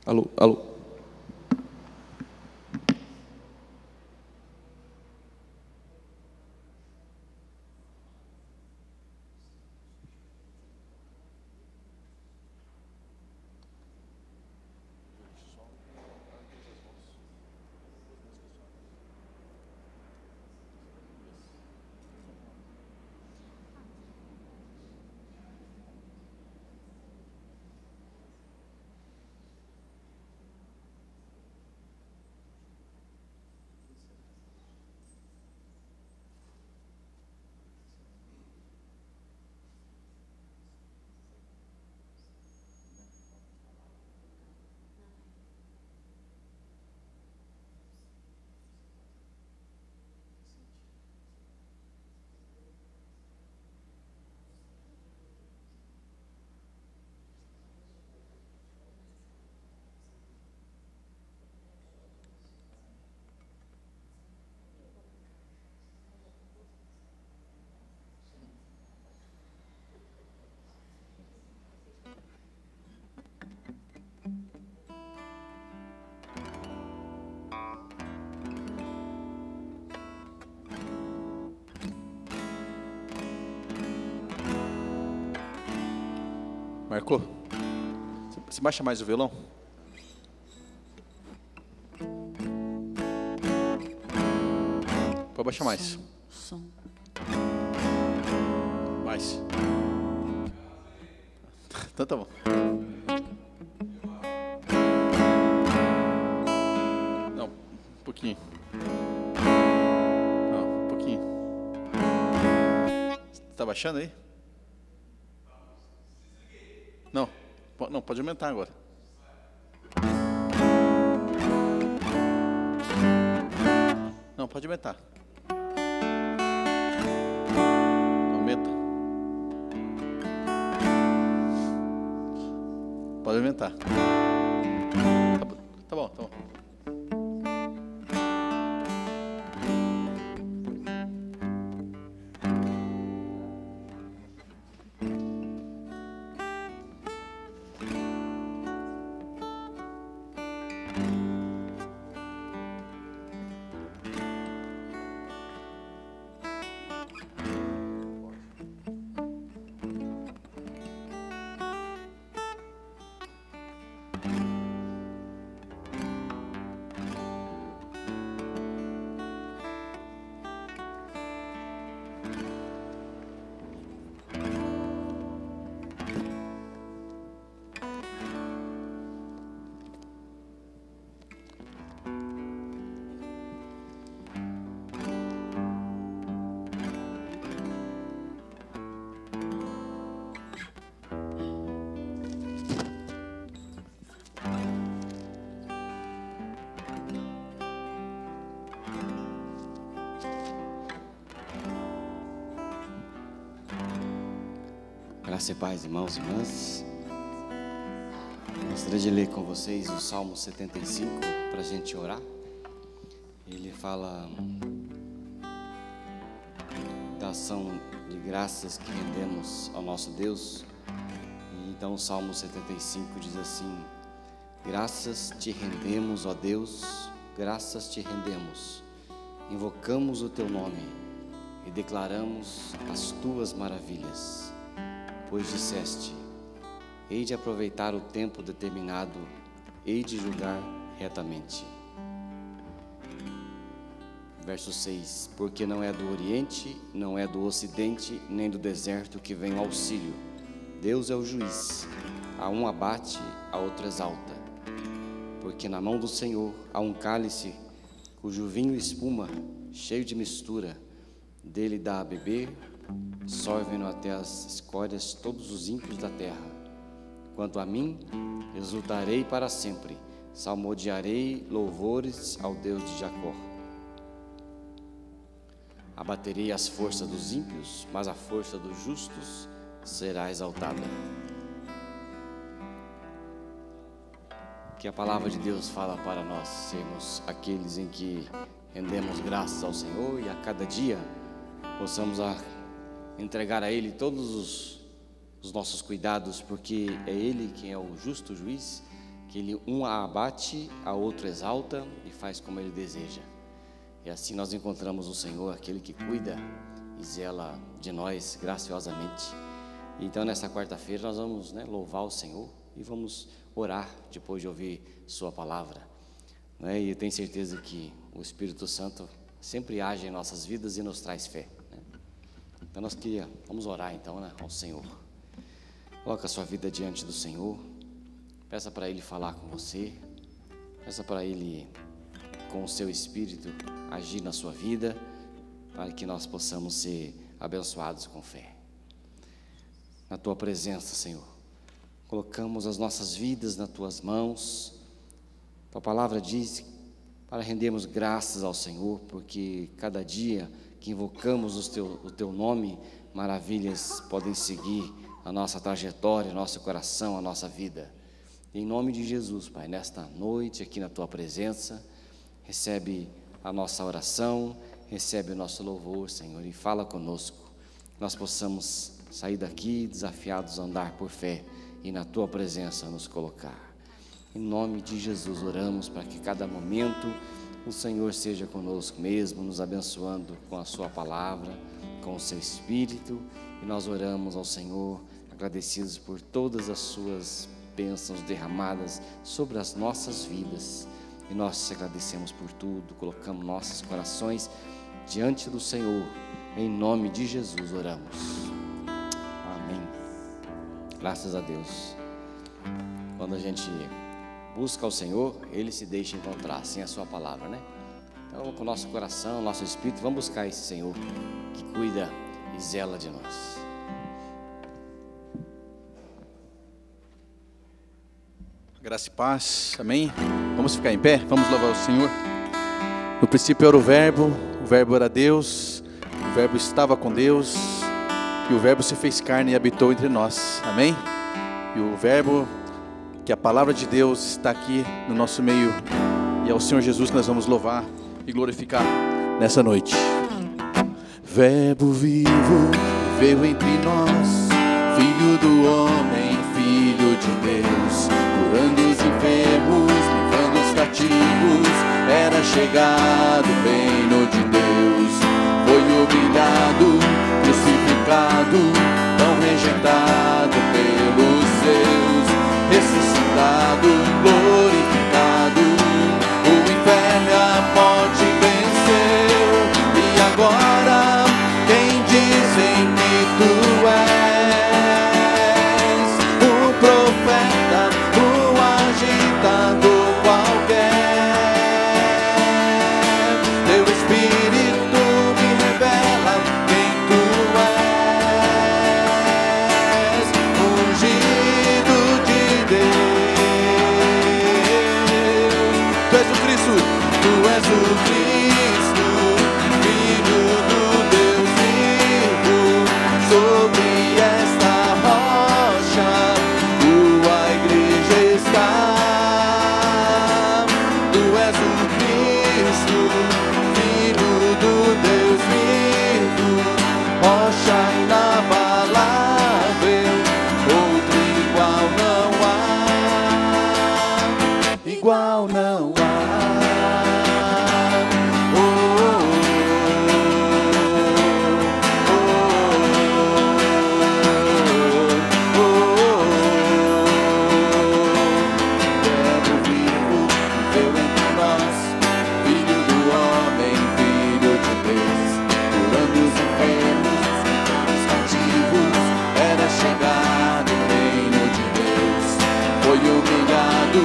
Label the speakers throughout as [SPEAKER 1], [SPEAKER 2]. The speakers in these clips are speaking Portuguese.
[SPEAKER 1] Alô, alô. Marcou? Você baixa mais o violão? Pode baixar mais.
[SPEAKER 2] Som.
[SPEAKER 1] Mais. Então tá bom. Não, um pouquinho. Não, um pouquinho. Você tá baixando aí? Não, pode aumentar agora. Não, pode aumentar. Aumenta. Pode aumentar. Tá bom, tá bom.
[SPEAKER 3] Graça e paz, irmãos e irmãs. Gostaria de ler com vocês o Salmo 75 para a gente orar. Ele fala da ação de graças que rendemos ao nosso Deus. E então o Salmo 75 diz assim: graças te rendemos, ó Deus, graças te rendemos. Invocamos o teu nome e declaramos as tuas maravilhas. Pois disseste: hei de aproveitar o tempo determinado, hei de julgar retamente. Verso 6: porque não é do Oriente, não é do Ocidente, nem do deserto que vem o auxílio. Deus é o juiz, a um abate, a outro exalta. Porque na mão do Senhor há um cálice, cujo vinho espuma, cheio de mistura, dele dá a beber, sorvem-no até as escórias todos os ímpios da terra. Quanto a mim, exultarei para sempre, salmodiarei louvores ao Deus de Jacó. Abaterei as forças dos ímpios, mas a força dos justos será exaltada. Que a palavra de Deus fala para nós sermos aqueles em que rendemos graças ao Senhor e a cada dia possamos entregar a Ele todos os nossos cuidados, porque é Ele quem é o justo juiz, que Ele um a abate, a outro exalta e faz como Ele deseja. E assim nós encontramos o Senhor, aquele que cuida e zela de nós graciosamente. Então nessa quarta-feira nós vamos louvar o Senhor e vamos orar depois de ouvir Sua palavra. E eu tenho certeza que o Espírito Santo sempre age em nossas vidas e nos traz fé. Então vamos orar então ao Senhor. Coloca a sua vida diante do Senhor. Peça para Ele falar com você. Peça para Ele, com o seu Espírito, agir na sua vida, para que nós possamos ser abençoados com fé. Na Tua presença, Senhor, colocamos as nossas vidas nas Tuas mãos. Tua palavra diz para rendermos graças ao Senhor, porque cada dia que invocamos o Teu nome, maravilhas podem seguir a nossa trajetória, o nosso coração, a nossa vida. Em nome de Jesus, Pai, nesta noite aqui na Tua presença, recebe a nossa oração, recebe o nosso louvor, Senhor, e fala conosco. Nós possamos sair daqui desafiados a andar por fé e na Tua presença nos colocar. Em nome de Jesus oramos para que cada momento o Senhor seja conosco mesmo, nos abençoando com a Sua palavra, com o Seu Espírito, e nós oramos ao Senhor, agradecidos por todas as Suas bênçãos derramadas sobre as nossas vidas, e nós te agradecemos por tudo, colocamos nossos corações diante do Senhor, em nome de Jesus oramos, amém. Graças a Deus. Quando a gente busca o Senhor, Ele se deixa encontrar, assim é a Sua palavra, Então, com o nosso coração, nosso espírito, vamos buscar esse Senhor que cuida e zela de nós.
[SPEAKER 1] Graça e paz, amém? Vamos ficar em pé, vamos louvar o Senhor. No princípio era o Verbo era Deus, o Verbo estava com Deus, e o Verbo se fez carne e habitou entre nós, amém? E o Verbo, que a palavra de Deus está aqui no nosso meio, e é o Senhor Jesus que nós vamos louvar e glorificar nessa noite. Verbo vivo veio entre nós, Filho do homem, Filho de Deus, curando os enfermos, livrando os cativos, era chegado o reino de Deus. Foi humilhado, crucificado, tão rejeitado pelos seus, ressuscitado, glorificado, o inferno e a morte venceu. E agora, quem dizem que tu és? O profeta, o agitado qualquer. Teu Espírito me revela quem tu és, ungido de Deus. Tu és o Cristo, tu és o Cristo, Filho do Deus vivo. Sobre esta rocha tua igreja está. Tu és o Cristo, Filho do Deus vivo, rocha inabalável, outro igual não há, igual não há. Verbo vivo viveu entre nós, Filho do homem, Filho de Deus, curando os enfermos, os cativos, era chegado o reino de Deus. Foi humilhado,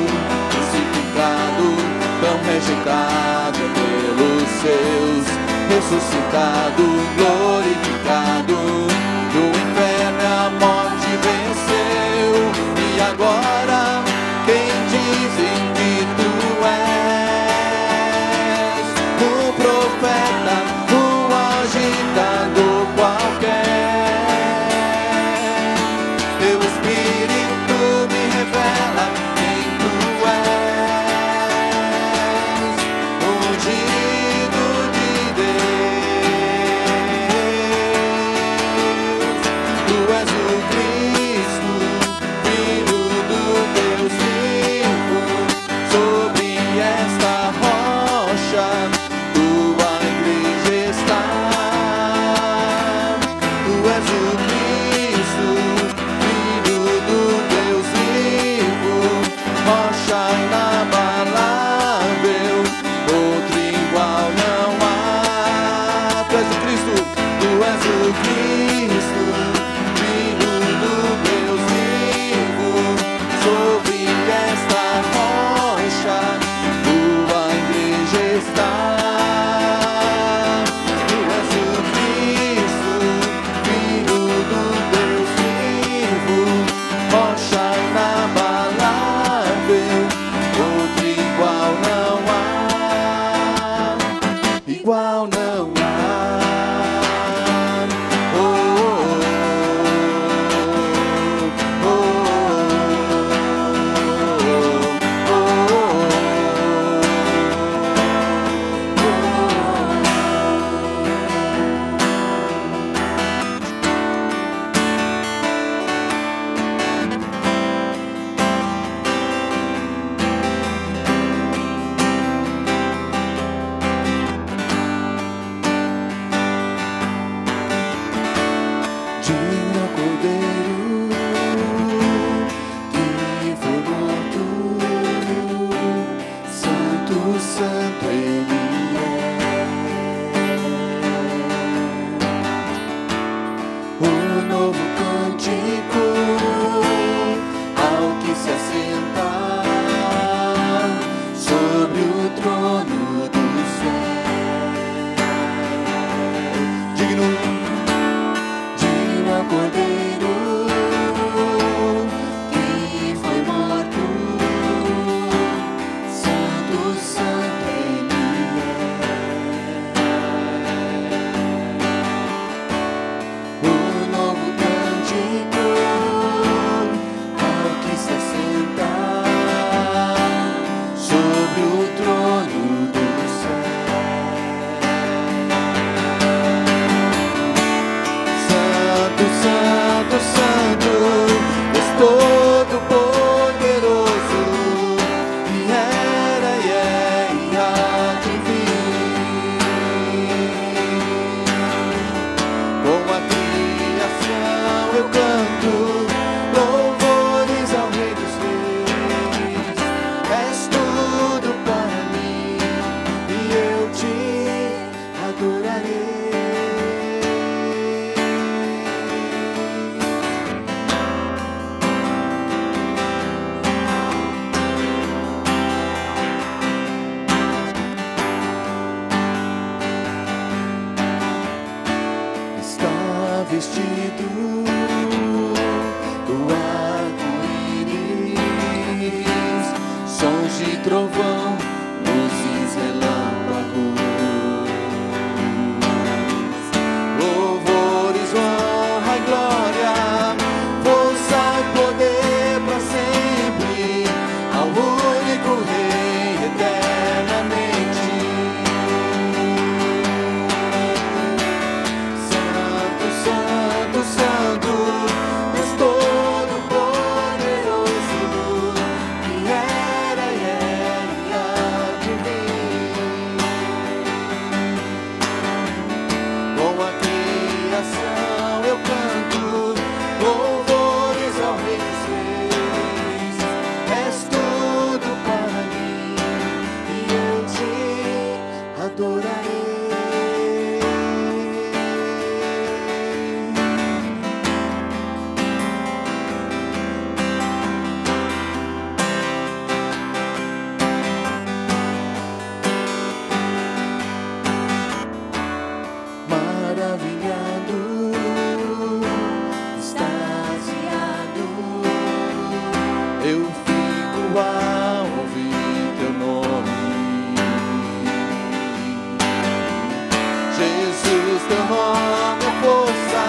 [SPEAKER 1] crucificado, tão rejeitado pelos seus, ressuscitado, glorificado, do inferno a morte venceu. E agora, quem dizem que tu és? O profeta, o agitado qualquer. Teu Espírito me revela quem tu és, ungido de Deus. se assentar sobre o trono do céu. Digno ao Cordeiro que foi morto, santo, santo Ele é. O novo cântico ao que se assentar sobre o trono do céu. Santo, santo, santo, Deus Todo-Poderoso, que era e é e há de vir. Com a criação eu canto louvores ao Rei dos Reis. És tudo para mim e eu te adorarei. Está vestido do arco-íris, sons de trovão, luzes, relâmpagos, louvores, honra e glória, força e poder para sempre, ao único Rei eternamente. Santo, santo, santo, Deus Todo-Poderoso, que era e é e há de vir. Com a criação eu canto louvores ao Rei dos Reis. És tudo para mim e eu te adorarei. Maravilhado, extasiado, eu fico ao ouvir teu nome. Jesus, teu nome é força,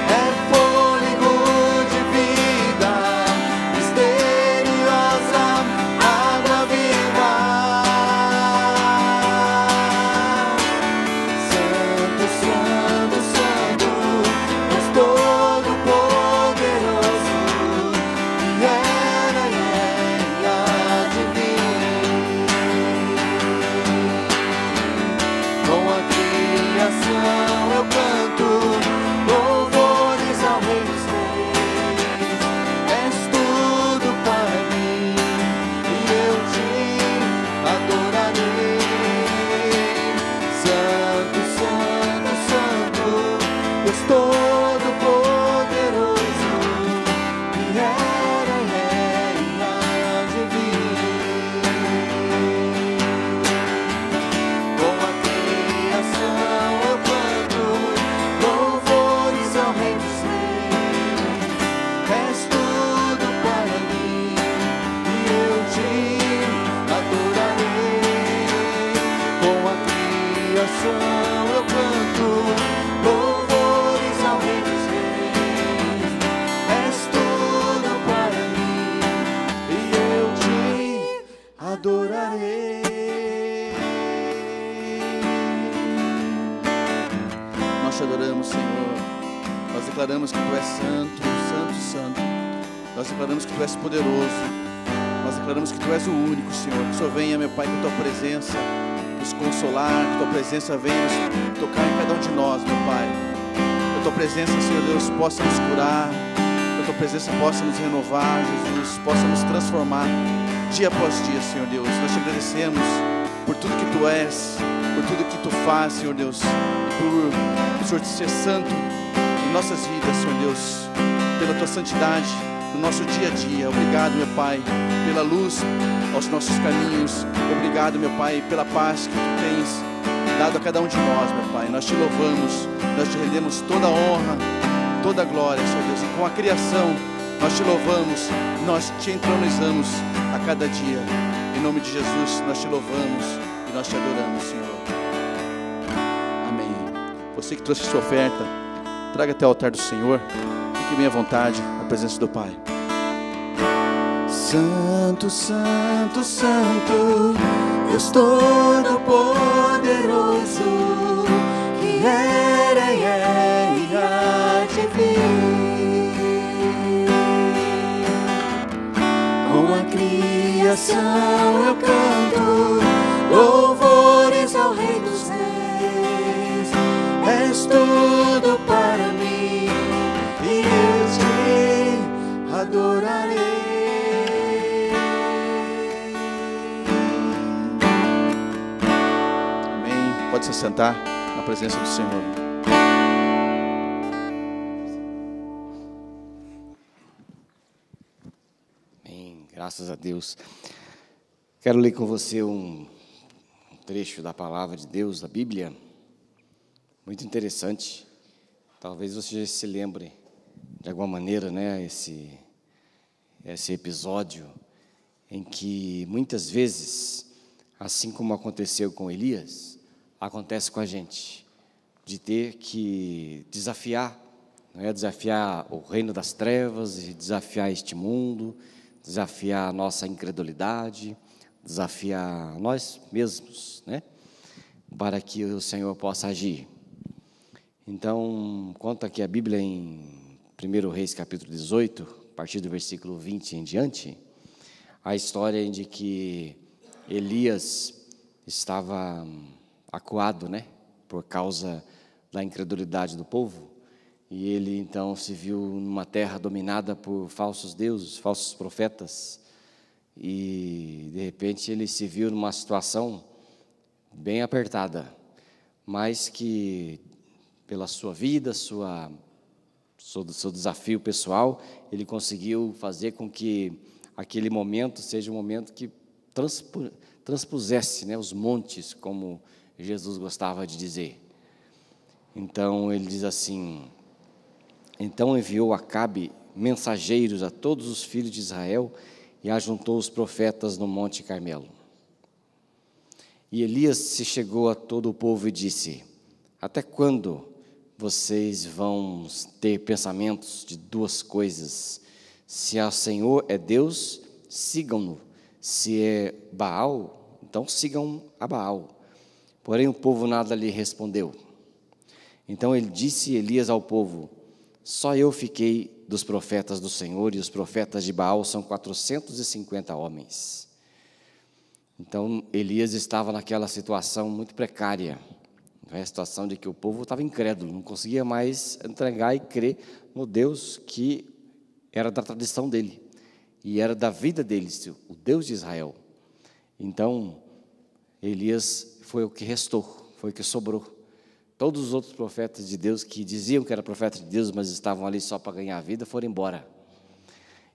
[SPEAKER 1] é fôlego de vida, misteriosa água viva. Santo, santo, santo, Deus Todo-Poderoso, que era e é e há de vir. Com a criação eu canto louvores ao Rei dos Reis. És tudo para mim e eu te adorarei. Santo, santo, santo, Deus Todo-Poderoso, que era e é e há de vir. Com a criação eu canto louvores ao Rei dos Reis. És tudo para mim e eu te adorarei. Com a criação eu canto louvores ao Rei dos Reis. És tudo para mim e eu te adorarei. Nós te adoramos, Senhor. Nós declaramos que Tu és santo, santo, santo. Nós declaramos que Tu és poderoso. Nós declaramos que Tu és o único, Senhor. Que o Senhor venha, meu Pai, com Tua presença nos consolar, que Tua presença venha nos tocar em cada um de nós, meu Pai. Que a Tua presença, Senhor Deus, possa nos curar, que a Tua presença possa nos renovar, Jesus, possa nos transformar dia após dia, Senhor Deus. Nós te agradecemos por tudo que Tu és, por tudo que Tu faz, Senhor Deus, por o Senhor ser santo em nossas vidas, Senhor Deus, pela Tua santidade, no nosso dia a dia. Obrigado, meu Pai, pela luz aos nossos caminhos. Obrigado, meu Pai, pela paz que Tu tens dado a cada um de nós, meu Pai. Nós Te louvamos, nós Te rendemos toda a honra, toda a glória, Senhor Deus. E com a criação, nós Te louvamos, nós Te entronizamos a cada dia. Em nome de Jesus, nós Te louvamos e nós Te adoramos, Senhor. Amém. Você que trouxe sua oferta, traga até o altar do Senhor. Fique bem à vontade, na presença do Pai.
[SPEAKER 2] Santo, Santo, Santo, Deus Todo-Poderoso, que era e é e há de vir. Com a criação eu canto louvores ao Rei dos Reis. És tudo para mim e eu te adorarei.
[SPEAKER 1] Pode se sentar na presença do Senhor.
[SPEAKER 3] Amém. Graças a Deus. Quero ler com você um trecho da palavra de Deus, da Bíblia, muito interessante. Talvez você já se lembre de alguma maneira, né, esse episódio em que muitas vezes, assim como aconteceu com Elias, acontece com a gente, de ter que desafiar, não é? Desafiar o reino das trevas, desafiar este mundo, desafiar a nossa incredulidade, desafiar nós mesmos, né? Para que o Senhor possa agir. Então, conta aqui a Bíblia em 1 Reis capítulo 18, a partir do versículo 20 em diante, a história de que Elias estava acuado, né, por causa da incredulidade do povo, e ele então se viu numa terra dominada por falsos deuses, falsos profetas, e de repente ele se viu numa situação bem apertada, mas que pela sua vida, seu desafio pessoal, ele conseguiu fazer com que aquele momento seja um momento que transpusesse, né, os montes, como Jesus gostava de dizer. Então ele diz assim: então enviou Acabe mensageiros a todos os filhos de Israel e ajuntou os profetas no Monte Carmelo. E Elias se chegou a todo o povo e disse: até quando vocês vão ter pensamentos de duas coisas? Se o Senhor é Deus, sigam-no. Se é Baal, então sigam a Baal. Porém o povo nada lhe respondeu. Então ele disse Elias ao povo: só eu fiquei dos profetas do Senhor, e os profetas de Baal são 450 homens. Então Elias estava naquela situação muito precária, a situação de que o povo estava incrédulo, não conseguia mais entregar e crer no Deus que era da tradição dele, e era da vida deles, o Deus de Israel. Então Elias foi o que restou, foi o que sobrou. Todos os outros profetas de Deus que diziam que era profeta de Deus, mas estavam ali só para ganhar a vida, foram embora.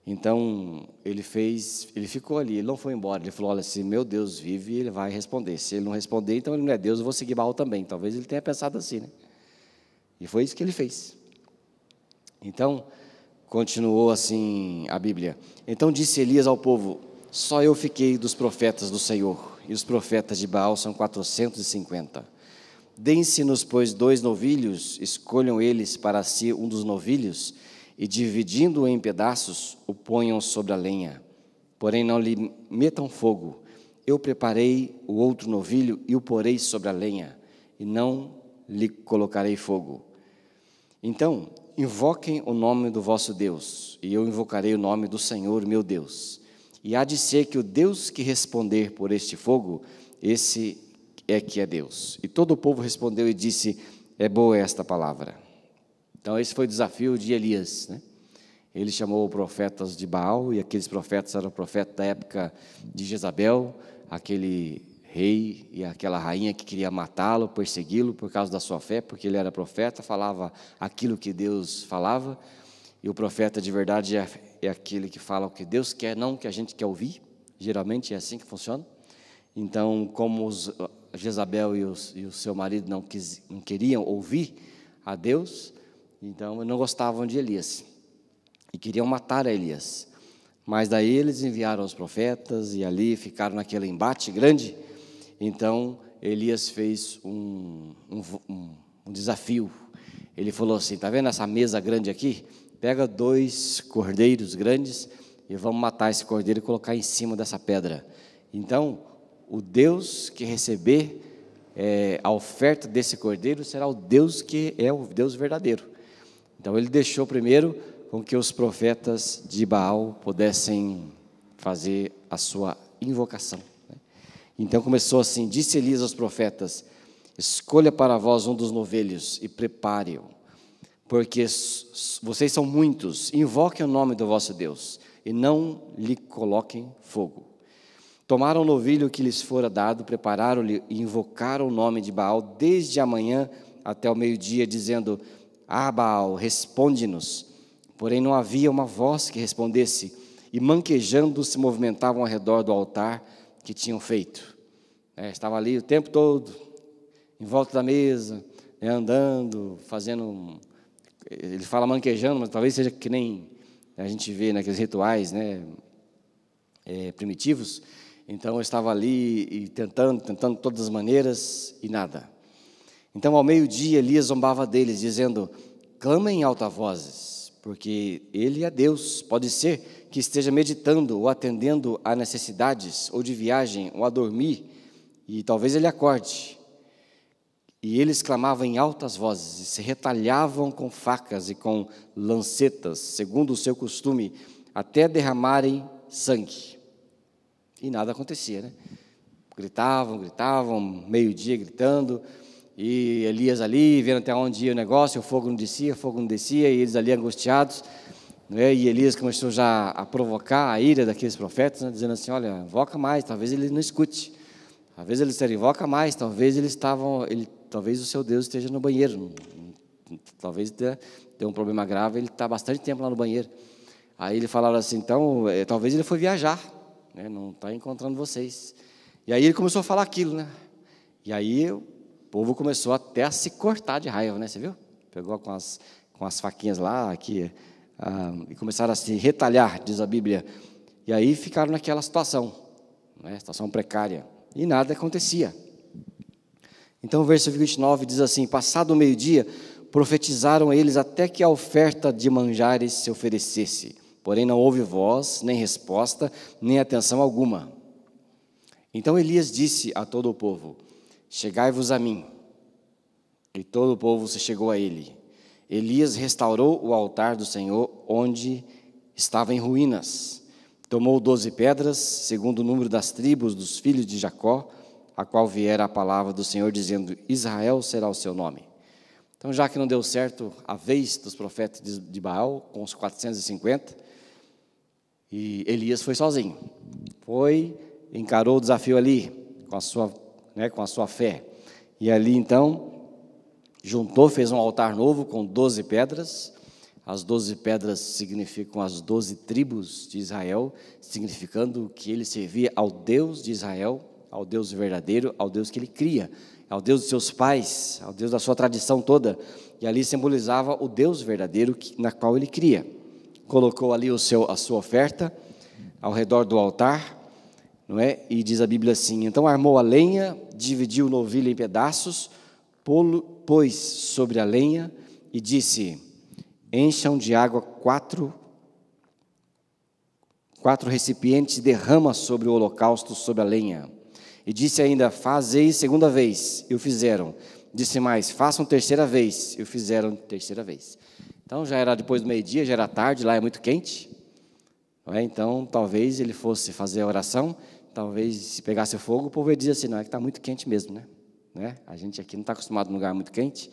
[SPEAKER 3] Então ele ficou ali, ele não foi embora. Ele falou: olha, se meu Deus vive, ele vai responder. Se ele não responder, então ele não é Deus, eu vou seguir Baal também. Talvez ele tenha pensado assim, né? E foi isso que ele fez. Então continuou assim a Bíblia. Então disse Elias ao povo: só eu fiquei dos profetas do Senhor, e os profetas de Baal são 450. Deem-se-nos, pois, 2 novilhos, escolham eles para si um dos novilhos, e dividindo-o em pedaços, o ponham sobre a lenha. Porém não lhe metam fogo. Eu preparei o outro novilho e o porei sobre a lenha, e não lhe colocarei fogo. Então invoquem o nome do vosso Deus, e eu invocarei o nome do Senhor meu Deus. E há de ser que o Deus que responder por este fogo, esse é que é Deus. E todo o povo respondeu e disse: é boa esta palavra. Então esse foi o desafio de Elias, né? Ele chamou profetas de Baal, e aqueles profetas eram profetas da época de Jezabel, aquele rei e aquela rainha que queria matá-lo, persegui-lo por causa da sua fé, porque ele era profeta, falava aquilo que Deus falava. E o profeta de verdade é aquele que fala o que Deus quer, não o que a gente quer ouvir. Geralmente é assim que funciona. Então, como Jezabel e o seu marido não queriam ouvir a Deus, então não gostavam de Elias e queriam matar a Elias. Mas daí eles enviaram os profetas e ali ficaram naquele embate grande. Então Elias fez um desafio. Ele falou assim: está vendo essa mesa grande aqui? Pega 2 cordeiros grandes e vamos matar esse cordeiro e colocar em cima dessa pedra. Então o Deus que receber a oferta desse cordeiro será o Deus que é o Deus verdadeiro. Então ele deixou primeiro com que os profetas de Baal pudessem fazer a sua invocação. Então começou assim: disse Elias aos profetas: escolha para vós um dos novilhos e prepare-o, porque vocês são muitos, invoquem o nome do vosso Deus e não lhe coloquem fogo. Tomaram o novilho que lhes fora dado, prepararam-lhe e invocaram o nome de Baal desde a manhã até o meio-dia, dizendo: ah, Baal, responde-nos. Porém não havia uma voz que respondesse, e manquejando se movimentavam ao redor do altar que tinham feito. Estava ali o tempo todo, em volta da mesa, andando, fazendo... Ele fala manquejando, mas talvez seja que nem a gente vê naqueles rituais, primitivos. Então eu estava ali e tentando de todas as maneiras e nada. Então ao meio-dia Elias zombava deles, dizendo: clamem em alta vozes, porque ele é Deus. Pode ser que esteja meditando ou atendendo a necessidades, ou de viagem, ou a dormir, e talvez ele acorde. E eles clamavam em altas vozes, e se retalhavam com facas e com lancetas, segundo o seu costume, até derramarem sangue. E nada acontecia, né? Gritavam, meio-dia gritando, e Elias ali, vendo até onde ia o negócio, o fogo não descia, e eles ali angustiados, né? E Elias começou já a provocar a ira daqueles profetas, né? Dizendo assim: olha, invoca mais, talvez ele não escute. Talvez eles disseram: invoca mais, talvez talvez o seu Deus esteja no banheiro, talvez tenha um problema grave, ele está bastante tempo lá no banheiro. Aí ele falava assim: então, talvez ele foi viajar, né? Não está encontrando vocês. E aí ele começou a falar aquilo, né? E aí o povo começou até a se cortar de raiva, né? Você viu? Pegou com as faquinhas lá aqui, e começaram a se retalhar, diz a Bíblia. E aí ficaram naquela situação, né? Situação precária, e nada acontecia. Então o verso 29 diz assim: passado o meio-dia, profetizaram eles até que a oferta de manjares se oferecesse. Porém não houve voz, nem resposta, nem atenção alguma. Então Elias disse a todo o povo: chegai-vos a mim. E todo o povo se chegou a ele. Elias restaurou o altar do Senhor, onde estava em ruínas. Tomou 12 pedras, segundo o número das tribos dos filhos de Jacó, a qual viera a palavra do Senhor, dizendo: Israel será o seu nome. Então, já que não deu certo a vez dos profetas de Baal, com os 450, e Elias foi sozinho. Encarou o desafio ali, com a sua fé. E ali, então, fez um altar novo com 12 pedras. As 12 pedras significam as 12 tribos de Israel, significando que ele servia ao Deus de Israel, ao Deus verdadeiro, ao Deus que ele cria, ao Deus dos seus pais, ao Deus da sua tradição toda. E ali simbolizava o Deus verdadeiro na qual ele cria. Colocou ali a sua oferta ao redor do altar, não é? E diz a Bíblia assim: então armou a lenha, dividiu o novilho em pedaços, pôs sobre a lenha e disse: encham de água 4 recipientes e derrama sobre o holocausto, sobre a lenha. E disse ainda: fazei segunda vez, e o fizeram. Disse mais: façam terceira vez, e o fizeram terceira vez. Então já era depois do meio-dia, já era tarde, lá é muito quente, não é? Então talvez ele fosse fazer a oração, talvez se pegasse fogo, o povo ia dizer assim: não, é que está muito quente mesmo, né? A gente aqui não está acostumado a um lugar muito quente,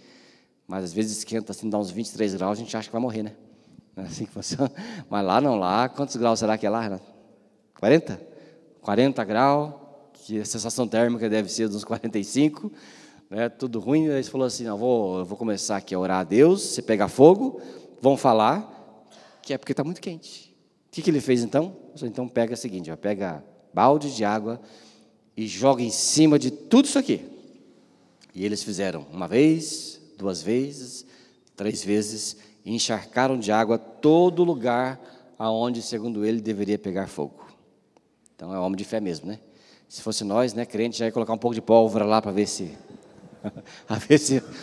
[SPEAKER 3] mas às vezes esquenta assim, dá uns 23 graus, a gente acha que vai morrer, né? Não é assim que funciona. Mas lá não, lá, quantos graus será que é lá, Renato? 40? 40 graus, que a sensação térmica deve ser de uns 45, né? Tudo ruim. Aí ele falou assim: não, eu vou começar aqui a orar a Deus, se pegar fogo, vão falar que é porque está muito quente. que ele fez então? Então pega o seguinte, ó, pega balde de água e joga em cima de tudo isso aqui. E eles fizeram uma vez, 2 vezes, 3 vezes, e encharcaram de água todo lugar aonde, segundo ele, deveria pegar fogo. Então é homem de fé mesmo, né? Se fosse nós, né, crente, já ia colocar um pouco de pólvora lá para ver se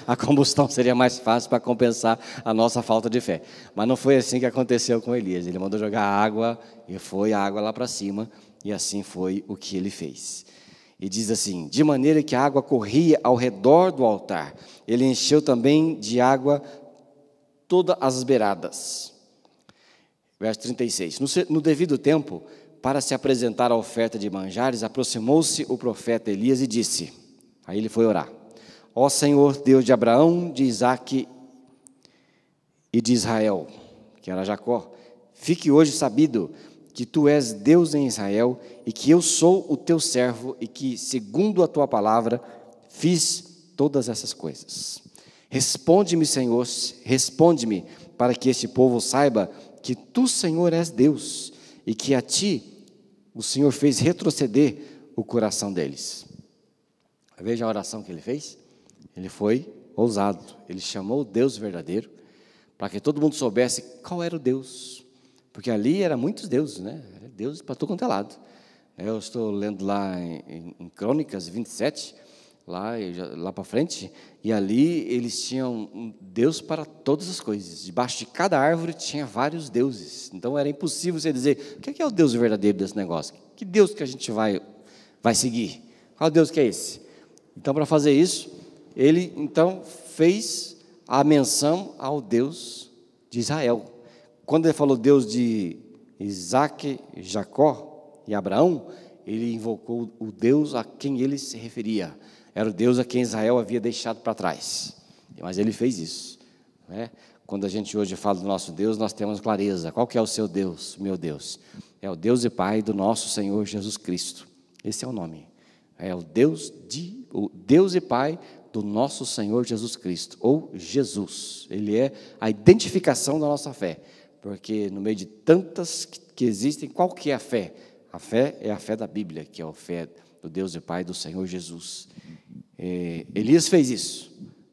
[SPEAKER 3] a combustão seria mais fácil para compensar a nossa falta de fé. Mas não foi assim que aconteceu com Elias. Ele mandou jogar água e foi a água lá para cima, e assim foi o que ele fez. E diz assim: de maneira que a água corria ao redor do altar, ele encheu também de água todas as beiradas. Verso 36. No devido tempo, para se apresentar a oferta de manjares, aproximou-se o profeta Elias e disse, aí ele foi orar: ó Senhor, Deus de Abraão, de Isaque e de Israel, que era Jacó, fique hoje sabido que tu és Deus em Israel e que eu sou o teu servo e que, segundo a tua palavra, fiz todas essas coisas. Responde-me, Senhor, responde-me, para que este povo saiba que tu, Senhor, és Deus e que a ti o Senhor fez retroceder o coração deles. Veja a oração que ele fez. Ele foi ousado, ele chamou o Deus verdadeiro, para que todo mundo soubesse qual era o Deus. Porque ali eram muitos deuses, né? Deus para todo quanto é lado. Eu estou lendo lá em Crônicas 27, lá para frente, e ali eles tinham um Deus para todas as coisas. Debaixo de cada árvore tinha vários deuses. Então era impossível você dizer, o que é o Deus verdadeiro desse negócio? Que Deus que a gente vai seguir? Qual Deus que é esse? Então, para fazer isso, ele então fez a menção ao Deus de Israel. Quando ele falou Deus de Isaque, Jacó e Abraão, ele invocou o Deus a quem ele se referia. Era o Deus a quem Israel havia deixado para trás. Mas ele fez isso, né? Quando a gente hoje fala do nosso Deus, nós temos clareza. Qual que é o seu Deus? Meu Deus. É o Deus e Pai do nosso Senhor Jesus Cristo. Esse é o nome. É o Deus e Pai do nosso Senhor Jesus Cristo, ou Jesus. Ele é a identificação da nossa fé. Porque no meio de tantas que existem, qual que é a fé? A fé é a fé da Bíblia, que é a fé do Deus e Pai do Senhor Jesus. Elias fez isso,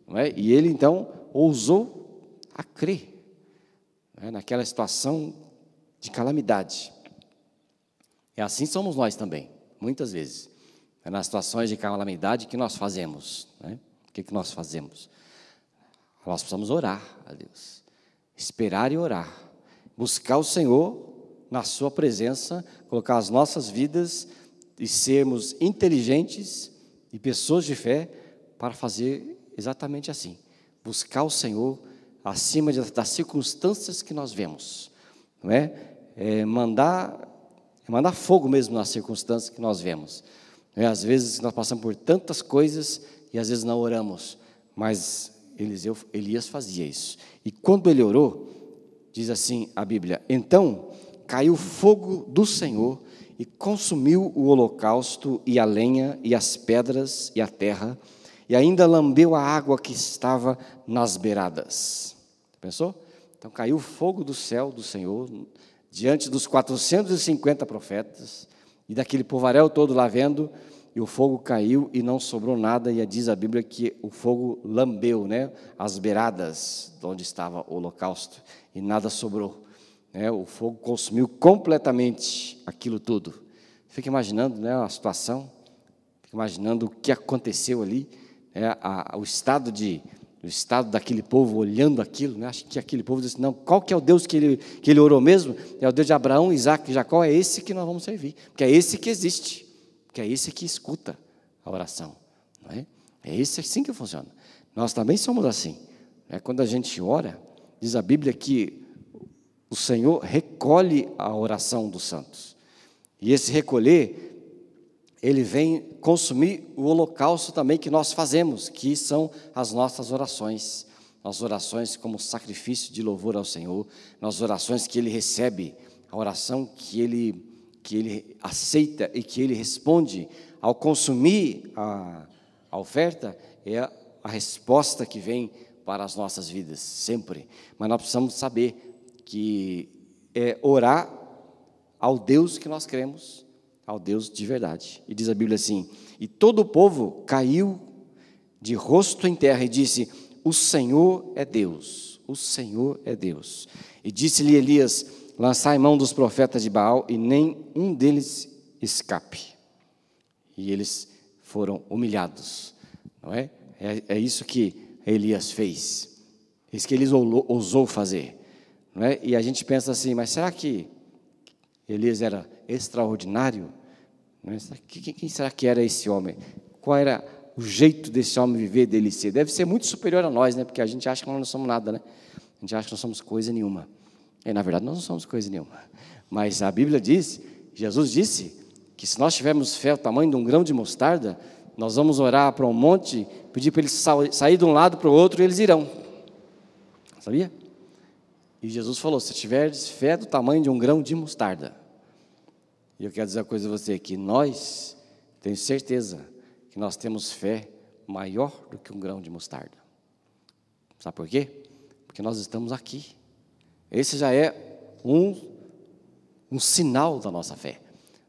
[SPEAKER 3] não é? E ele então ousou a crer, não é? Naquela situação de calamidade. E assim somos nós também, muitas vezes. É nas situações de calamidade que nós fazemos, né? O que nós fazemos? Nós precisamos orar a Deus, esperar e orar. Buscar o Senhor na sua presença, colocar as nossas vidas e sermos inteligentes e pessoas de fé para fazer exatamente assim. Buscar o Senhor acima das circunstâncias que nós vemos. Não é? Mandar fogo mesmo nas circunstâncias que nós vemos. Às vezes nós passamos por tantas coisas e às vezes não oramos, mas Elias fazia isso. E quando ele orou, diz assim a Bíblia, então caiu fogo do Senhor e consumiu o holocausto e a lenha e as pedras e a terra, e ainda lambeu a água que estava nas beiradas. Pensou? Então caiu o fogo do céu do Senhor, diante dos 450 profetas, e daquele povaréu todo lá vendo, e o fogo caiu e não sobrou nada, e diz a Bíblia que o fogo lambeu, né, as beiradas onde estava o holocausto, e nada sobrou, né, o fogo consumiu completamente aquilo tudo. Fica imaginando, né, a situação, fica imaginando o que aconteceu ali, né, o estado daquele povo olhando aquilo, né, acho que aquele povo disse, não, qual que é o Deus que ele orou mesmo? É o Deus de Abraão, Isaque e Jacó, é esse que nós vamos servir, porque é esse que existe, porque é esse que escuta a oração, não é? É esse assim que funciona. Nós também somos assim, né? Quando a gente ora, diz a Bíblia que o Senhor recolhe a oração dos santos, e esse recolher, ele vem consumir o holocausto também que nós fazemos, que são as nossas orações, as orações como sacrifício de louvor ao Senhor, nas orações que Ele recebe, a oração que Ele aceita e que Ele responde. Ao consumir a oferta, é a resposta que vem para as nossas vidas, sempre. Mas nós precisamos saber que orar ao Deus que nós cremos, ao Deus de verdade. E diz a Bíblia assim: e todo o povo caiu de rosto em terra e disse: o Senhor é Deus, o Senhor é Deus. E disse-lhe Elias: lançai mão dos profetas de Baal, e nem um deles escape. E eles foram humilhados, não é? É isso que Elias fez, isso que Elias ousou fazer, não é? E a gente pensa assim, mas será que Elias era extraordinário? Não é? Quem será que era esse homem? Qual era o jeito desse homem viver, dele ser? Deve ser muito superior a nós, né? Porque a gente acha que nós não somos nada, né? A gente acha que nós somos coisa nenhuma. E na verdade nós não somos coisa nenhuma. Mas a Bíblia diz, Jesus disse, que se nós tivermos fé o tamanho de um grão de mostarda, nós vamos orar para um monte, pedir para eles sair de um lado para o outro e eles irão. Sabia? E Jesus falou: se tiveres fé do tamanho de um grão de mostarda. E eu quero dizer uma coisa a você, que nós, tenho certeza, que nós temos fé maior do que um grão de mostarda. Sabe por quê? Porque nós estamos aqui. Esse já é um sinal da nossa fé.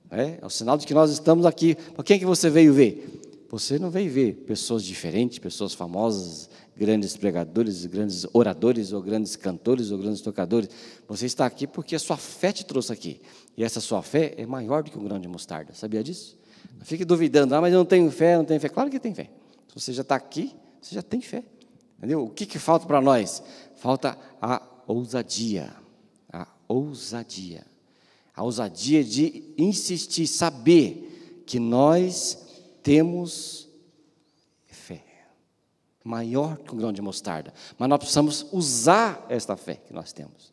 [SPEAKER 3] É o sinal de que nós estamos aqui. Para quem que você veio ver? Você não veio ver pessoas diferentes, pessoas famosas, grandes pregadores, grandes oradores, ou grandes cantores, ou grandes tocadores. Você está aqui porque a sua fé te trouxe aqui. E essa sua fé é maior do que um grão de mostarda. Sabia disso? Não fique duvidando, mas eu não tenho fé, não tenho fé. Claro que tem fé. Se você já está aqui, você já tem fé. Entendeu? O que falta para nós? Falta a ousadia. A ousadia. A ousadia de insistir, saber que nós temos fé maior que um grão de mostarda, mas nós precisamos usar esta fé que nós temos.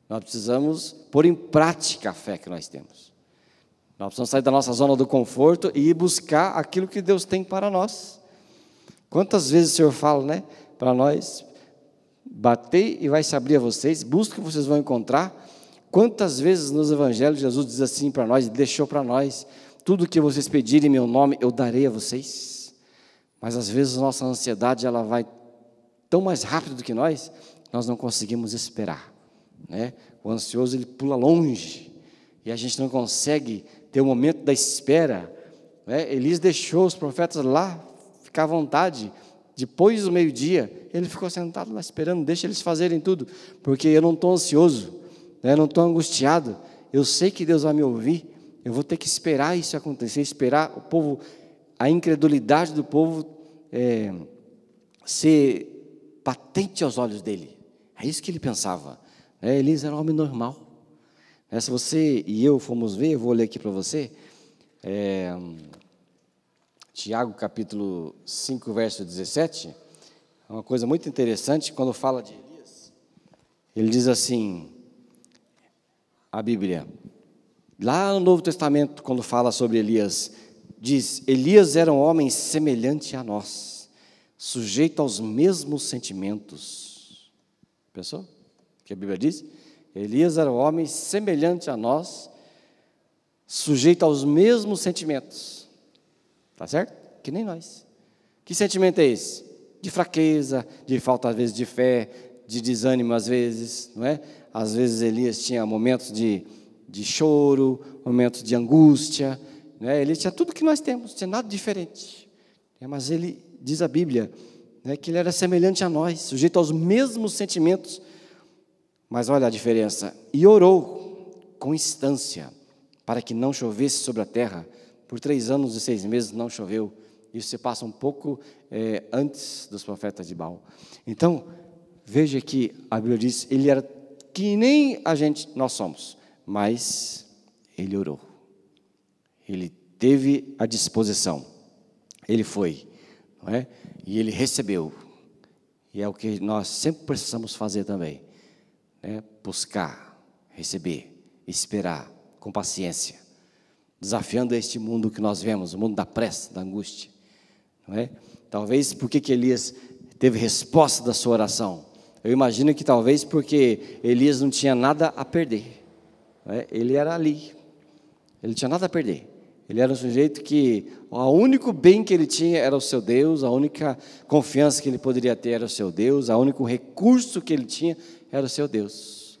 [SPEAKER 3] Nós precisamos pôr em prática a fé que nós temos. Nós precisamos sair da nossa zona do conforto e ir buscar aquilo que Deus tem para nós. Quantas vezes o Senhor fala, né, para nós: batei e vai se abrir a vocês, busquem que vocês vão encontrar. Quantas vezes nos evangelhos Jesus diz assim para nós, deixou para nós: tudo que vocês pedirem em meu nome, eu darei a vocês. Mas às vezes a nossa ansiedade, ela vai tão mais rápido do que nós não conseguimos esperar, né? O ansioso, ele pula longe, e a gente não consegue ter o momento da espera, né? Elias deixou os profetas lá, ficar à vontade. Depois do meio-dia, ele ficou sentado lá esperando, deixa eles fazerem tudo, porque eu não estou ansioso, né? Eu não estou angustiado, eu sei que Deus vai me ouvir. Eu vou ter que esperar isso acontecer, esperar o povo, a incredulidade do povo ser patente aos olhos dele. É isso que ele pensava. Elias era um homem normal. Se você e eu fomos ver, eu vou ler aqui para você, Tiago capítulo 5, verso 17, é uma coisa muito interessante, quando fala de Elias, ele diz assim, a Bíblia, lá no Novo Testamento, quando fala sobre Elias, diz: Elias era um homem semelhante a nós, sujeito aos mesmos sentimentos. Pensou? O que a Bíblia diz? Elias era um homem semelhante a nós, sujeito aos mesmos sentimentos. Tá certo? Que nem nós. Que sentimento é esse? De fraqueza, de falta às vezes de fé, de desânimo às vezes, não é? Às vezes Elias tinha momentos de choro, momentos de angústia, né? Ele tinha tudo que nós temos, não tinha nada diferente, mas ele, diz a Bíblia, né, que ele era semelhante a nós, sujeito aos mesmos sentimentos, mas olha a diferença, e orou com instância, para que não chovesse sobre a terra. Por 3 anos e 6 meses não choveu. Isso se passa um pouco antes dos profetas de Baal. Então, veja que a Bíblia diz, ele era que nem a gente, nós somos, mas ele orou, ele teve a disposição, ele foi, não é? E ele recebeu, e é o que nós sempre precisamos fazer também, né? Buscar, receber, esperar, com paciência, desafiando este mundo que nós vemos, o mundo da pressa, da angústia, não é? Talvez porque que Elias teve resposta da sua oração, eu imagino que talvez porque Elias não tinha nada a perder. Ele era ali, ele tinha nada a perder, ele era um sujeito que o único bem que ele tinha era o seu Deus, a única confiança que ele poderia ter era o seu Deus, o único recurso que ele tinha era o seu Deus.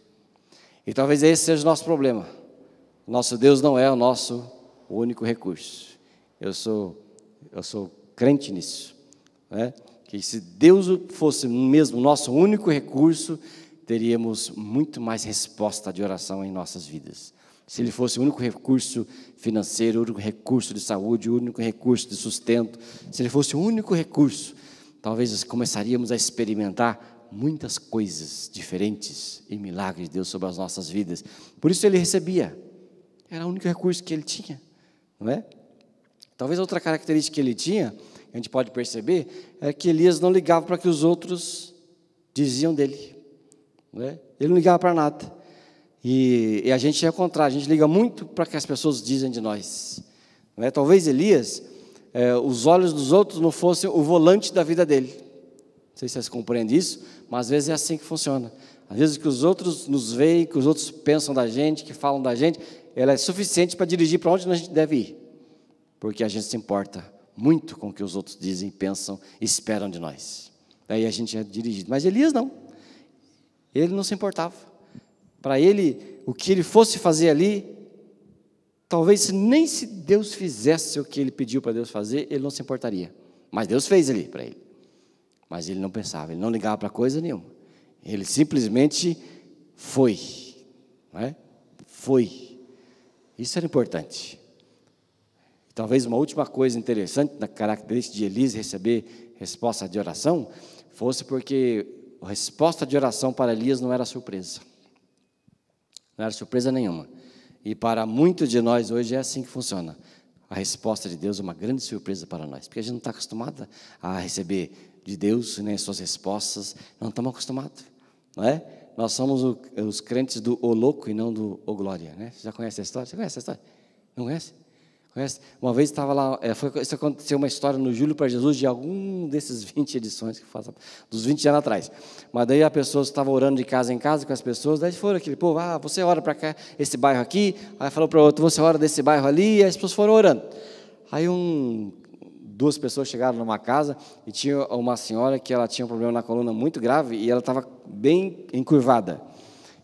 [SPEAKER 3] E talvez esse seja o nosso problema. Nosso Deus não é o nosso único recurso. Eu sou crente nisso, né? Que se Deus fosse mesmo o nosso único recurso, teríamos muito mais resposta de oração em nossas vidas. Se Ele fosse o único recurso financeiro, o único recurso de saúde, o único recurso de sustento, se Ele fosse o único recurso, talvez começaríamos a experimentar muitas coisas diferentes e milagres de Deus sobre as nossas vidas. Por isso Ele recebia, era o único recurso que Ele tinha, não é? Talvez outra característica que Ele tinha, a gente pode perceber, é que Elias não ligava para o que os outros diziam dele, não é? Ele não ligava para nada. E a gente é o contrário, a gente liga muito para o que as pessoas dizem de nós, não é? Talvez Elias, os olhos dos outros não fossem o volante da vida dele. Não sei se vocês compreendem isso, mas às vezes é assim que funciona. Às vezes o que os outros nos veem, que os outros pensam da gente, que falam da gente, ela é suficiente para dirigir para onde a gente deve ir. Porque a gente se importa muito com o que os outros dizem, pensam, esperam de nós. Daí a gente é dirigido. Mas Elias não. Ele não se importava. Para ele, o que ele fosse fazer ali, talvez nem se Deus fizesse o que ele pediu para Deus fazer, ele não se importaria. Mas Deus fez ali para ele. Mas ele não pensava, ele não ligava para coisa nenhuma. Ele simplesmente foi. Não é? Foi. Isso era importante. Talvez uma última coisa interessante na característica de Elias receber resposta de oração fosse porque a resposta de oração para Elias não era surpresa. Não era surpresa nenhuma. E para muitos de nós hoje é assim que funciona. A resposta de Deus é uma grande surpresa para nós, porque a gente não está acostumado a receber de Deus, nem as suas respostas, não estamos acostumados, não é? Nós somos os crentes do o louco e não do o glória, né? Você já conhece a história? Você conhece a história? Não conhece? Conhece? Uma vez estava lá, isso aconteceu uma história no Júlio para Jesus de algum desses 20 edições, que faz, dos 20 anos atrás. Mas daí a pessoa estava orando de casa em casa com as pessoas, daí foram aquele povo, você ora para cá, esse bairro aqui, aí falou para o outro, você ora desse bairro ali, e as pessoas foram orando. Aí duas pessoas chegaram numa casa e tinha uma senhora que ela tinha um problema na coluna muito grave e ela estava bem encurvada.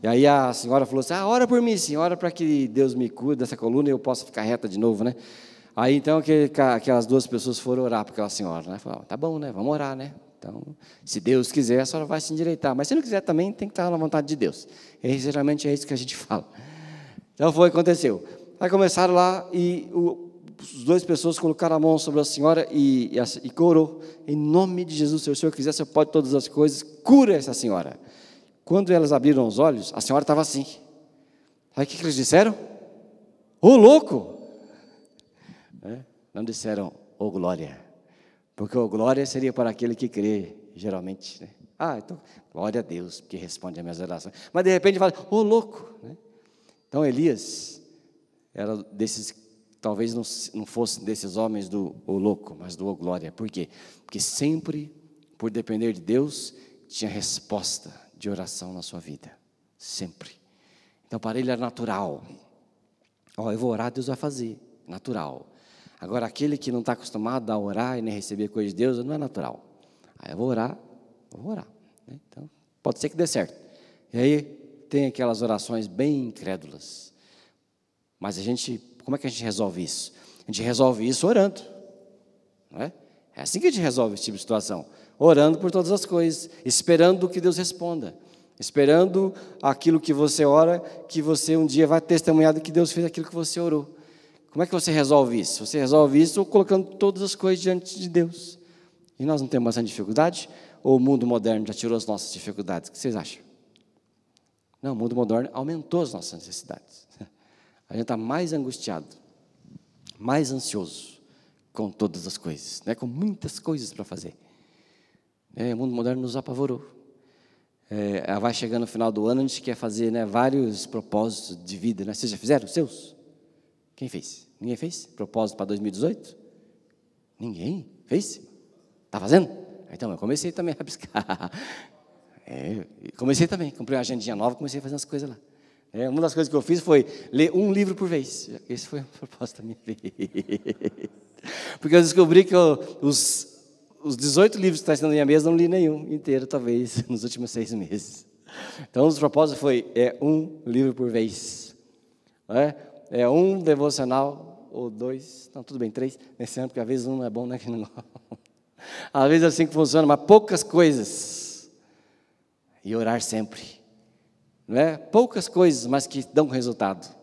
[SPEAKER 3] E aí a senhora falou assim, ora por mim, senhora, para que Deus me cure dessa coluna e eu possa ficar reta de novo, né? Aí então aquelas duas pessoas foram orar para aquela senhora, né? Falaram, tá bom, né? Vamos orar, né? Então, se Deus quiser, a senhora vai se endireitar. Mas se não quiser também, tem que estar na vontade de Deus. E geralmente é isso que a gente fala. Então foi o que aconteceu. Aí começaram lá e as duas pessoas colocaram a mão sobre a senhora e orou. Em nome de Jesus, se o Senhor quiser, você pode todas as coisas, cura essa senhora. Quando elas abriram os olhos, a senhora estava assim. Aí o que eles disseram? Ô louco! Não disseram, ô glória. Porque ô glória seria para aquele que crê, geralmente. Né? Então, glória a Deus, que responde às minhas orações. Mas de repente fala, ô louco! Né? Então Elias era desses, talvez não fosse desses homens do ô louco, mas do ô glória. Por quê? Porque sempre, por depender de Deus, tinha resposta de oração na sua vida, sempre. Então para ele era natural. Eu vou orar, Deus vai fazer, natural. Agora aquele que não está acostumado a orar e nem receber coisa de Deus, não é natural. Eu vou orar. Né? Então pode ser que dê certo. E aí tem aquelas orações bem incrédulas. Mas como é que a gente resolve isso? A gente resolve isso orando, não é? É assim que a gente resolve esse tipo de situação. Orando por todas as coisas, esperando que Deus responda, esperando aquilo que você ora, que você um dia vai testemunhar de que Deus fez aquilo que você orou. Como é que você resolve isso? Você resolve isso colocando todas as coisas diante de Deus. E nós não temos bastante dificuldade? Ou o mundo moderno já tirou as nossas dificuldades? O que vocês acham? Não, o mundo moderno aumentou as nossas necessidades. A gente está mais angustiado, mais ansioso com todas as coisas, né? Com muitas coisas para fazer. O mundo moderno nos apavorou. Vai chegando no final do ano, a gente quer fazer, né, vários propósitos de vida. Né? Vocês já fizeram os seus? Quem fez? Ninguém fez? Propósito para 2018? Ninguém fez? Está fazendo? Então, eu comecei também a rabiscar. Comecei também, comprei uma agendinha nova, comecei a fazer umas coisas lá. Uma das coisas que eu fiz foi ler um livro por vez. Esse foi a proposta da minha vida. Porque eu descobri que os 18 livros que estão na minha mesa, não li nenhum inteiro, talvez, nos últimos 6 meses. Então, os propósitos foi um livro por vez. É um devocional, ou 2, não, tudo bem, 3, nesse ano, porque às vezes um não é bom, né? Às vezes é assim que funciona, mas poucas coisas. E orar sempre. Não é? Poucas coisas, mas que dão resultado.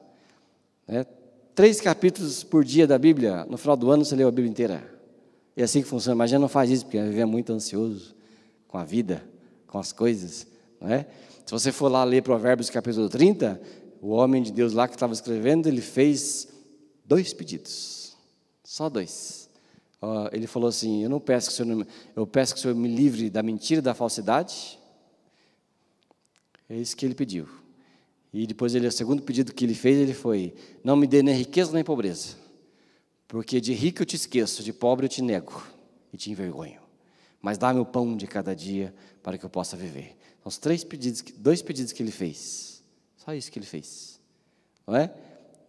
[SPEAKER 3] 3 capítulos por dia da Bíblia, no final do ano você leu a Bíblia inteira. É assim que funciona, mas já não faz isso, porque vive muito ansioso com a vida, com as coisas. Não é? Se você for lá ler Provérbios capítulo 30, o homem de Deus lá que estava escrevendo, ele fez 2 pedidos, só 2. Ele falou assim: eu peço que o Senhor me livre da mentira e da falsidade. É isso que ele pediu. E depois o segundo pedido que ele fez, ele foi: não me dê nem riqueza nem pobreza, porque de rico eu te esqueço, de pobre eu te nego e te envergonho. Mas dá-me o pão de cada dia para que eu possa viver. São os 2 pedidos que ele fez. Só isso que ele fez. Não é?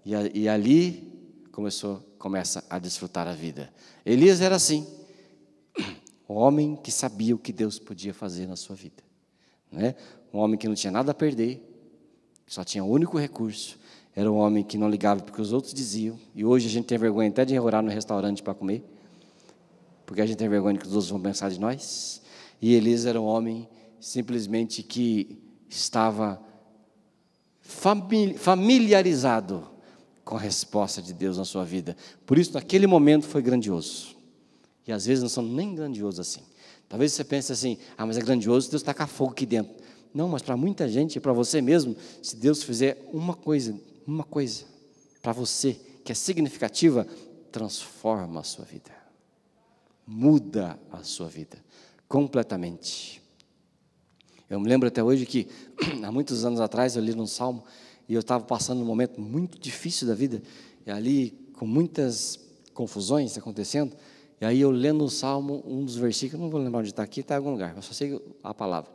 [SPEAKER 3] E ali começa a desfrutar a vida. Elias era assim. Um homem que sabia o que Deus podia fazer na sua vida. Não é? Um homem que não tinha nada a perder, só tinha um único recurso. Era um homem que não ligava porque os outros diziam. E hoje a gente tem vergonha até de orar no restaurante para comer, porque a gente tem vergonha que os outros vão pensar de nós. E Elias era um homem simplesmente que estava familiarizado com a resposta de Deus na sua vida. Por isso, naquele momento foi grandioso. E às vezes não são nem grandiosos assim. Talvez você pense assim: mas é grandioso, Deus taca fogo aqui dentro. Não, mas para muita gente, e para você mesmo, se Deus fizer uma coisa para você, que é significativa, transforma a sua vida. Muda a sua vida, completamente. Eu me lembro até hoje que, há muitos anos atrás, eu li num salmo, e eu estava passando um momento muito difícil da vida, e ali, com muitas confusões acontecendo, e aí eu lendo o salmo, um dos versículos, não vou lembrar onde está aqui, está em algum lugar, mas só sei a palavra.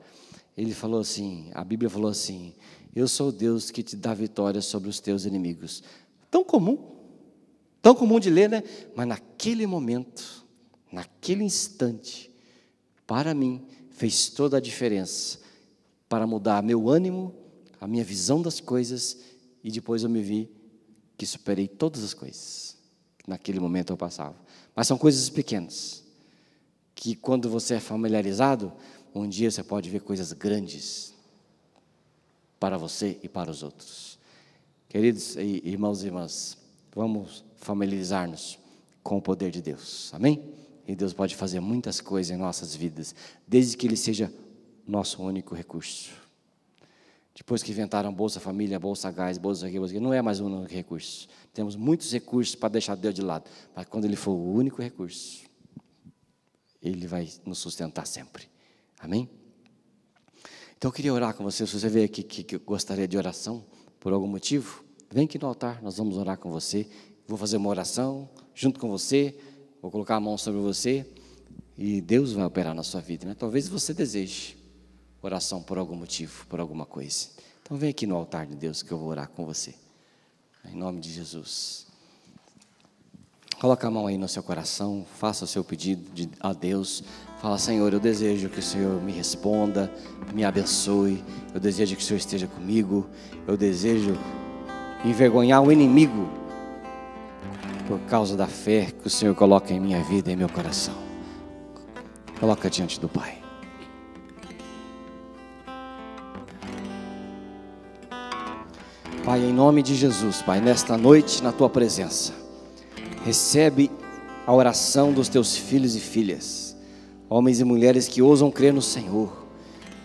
[SPEAKER 3] Ele falou assim, a Bíblia falou assim: eu sou o Deus que te dá vitória sobre os teus inimigos. Tão comum de ler, né? Mas naquele momento, naquele instante, para mim, fez toda a diferença, para mudar meu ânimo, a minha visão das coisas, e depois eu me vi que superei todas as coisas que naquele momento eu passava. Mas são coisas pequenas, que quando você é familiarizado, um dia você pode ver coisas grandes para você e para os outros. Queridos irmãos e irmãs, vamos familiarizar-nos com o poder de Deus, amém? E Deus pode fazer muitas coisas em nossas vidas, desde que Ele seja nosso único recurso. Depois que inventaram Bolsa Família, Bolsa Gás, Bolsa aqui, não é mais um único recurso. Temos muitos recursos para deixar Deus de lado, mas quando Ele for o único recurso, Ele vai nos sustentar sempre. Amém? Então eu queria orar com você. Se você veio aqui que gostaria de oração, por algum motivo, vem aqui no altar, nós vamos orar com você. Vou fazer uma oração junto com você, vou colocar a mão sobre você, e Deus vai operar na sua vida, né? Talvez você deseje oração por algum motivo, por alguma coisa. Então vem aqui no altar de Deus que eu vou orar com você. Em nome de Jesus. Coloca a mão aí no seu coração, faça o seu pedido a Deus. Fala: Senhor, eu desejo que o Senhor me responda, me abençoe. Eu desejo que o Senhor esteja comigo. Eu desejo envergonhar o inimigo por causa da fé que o Senhor coloca em minha vida e em meu coração. Coloca diante do Pai. Pai, em nome de Jesus, Pai, nesta noite, na Tua presença, recebe a oração dos Teus filhos e filhas, homens e mulheres que ousam crer no Senhor.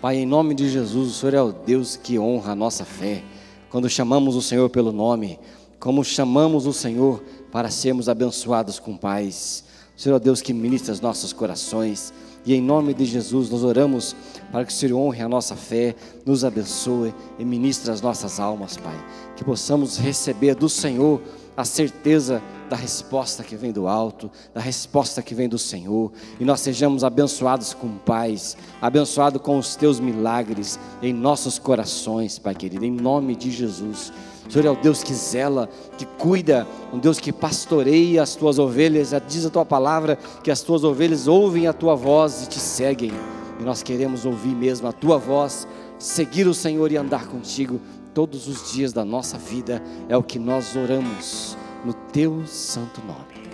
[SPEAKER 3] Pai, em nome de Jesus, o Senhor é o Deus que honra a nossa fé. Quando chamamos o Senhor pelo nome, como chamamos o Senhor para sermos abençoados com paz. O Senhor é o Deus que ministra os nossos corações. E em nome de Jesus nós oramos para que o Senhor honre a nossa fé, nos abençoe e ministre as nossas almas, Pai. Que possamos receber do Senhor a certeza da resposta que vem do alto, da resposta que vem do Senhor, e nós sejamos abençoados com paz, abençoados com os Teus milagres em nossos corações, Pai querido, em nome de Jesus. O Senhor é o Deus que zela, que cuida, um Deus que pastoreia as Tuas ovelhas. Diz a Tua palavra que as Tuas ovelhas ouvem a Tua voz e Te seguem, e nós queremos ouvir mesmo a Tua voz, seguir o Senhor e andar contigo todos os dias da nossa vida. É o que nós oramos no teu santo nome.